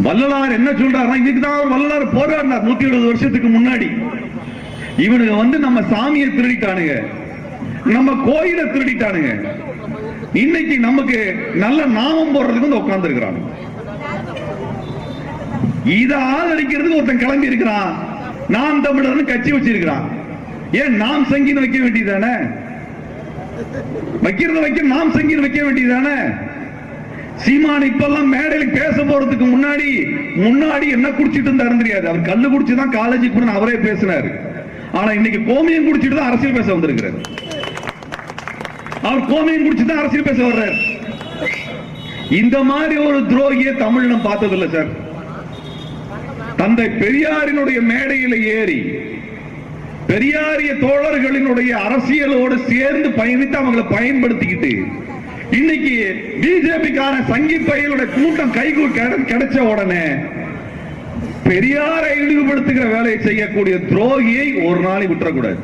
வள்ளலார் என்ன சொல்றாரு, இதுக்குதான் அவர் வள்ளலார் போராடினார் 170 வருஷத்துக்கு முன்னாடி. இவனுங்க நம்ம சாமியை திருடிட்டானுங்க, நம்ம கோயில திருடிட்டானுங்க, இன்னைக்கு நமக்கு நல்ல நாமம் போடுறதுக்கு வந்து உட்கார்ந்து இருக்கிறான். இத ஆதரிக்கிறதுக்கு ஒருத்தன் கிளம்பி இருக்கிறான், நாம் தமிழர்னு கட்சி வச்சிருக்கிறான். ஏன் நாம் சங்கீதம் வைக்க வேண்டியதானே? வைக்க நாம் சங்கீதம் வைக்க வேண்டியதானே? சீமான் இப்பெல்லாம் மேடையில் பேச போறதுக்கு முன்னாடி என்ன குடிச்சிட்டு இருந்தாரு தெரியாது. அவர் கல்லு குடிச்சுதான் காலேஜுக்கு போன அவரே பேசினாரு. ஆனா இன்னைக்கு கோமியம் குடிச்சிட்டு தான் அரசியல் பேச வந்திருக்கிறார். அவர் கோமியம் குடிச்சுதான் அரசியல் பேச வர்றாரு. இந்த மாதிரி ஒரு துரோகியை தமிழ் பார்த்ததில்லை சார். தந்தை பெரியாரினுடைய மேடையில் ஏறி பெரியாரிய தோழர்களினுடைய அரசியலோடு சேர்ந்து பயணித்து அவங்களை பயன்படுத்திக்கிட்டு இன்னைக்கு பிஜேபிக்கான சங்கி பையலுடைய கூட்டம் கிடைச்ச உடனே பெரியாரை இழிவுபடுத்துகிற வேலையை செய்யக்கூடிய துரோகியை ஒரு நாளை விட்டுறக்கூடாது.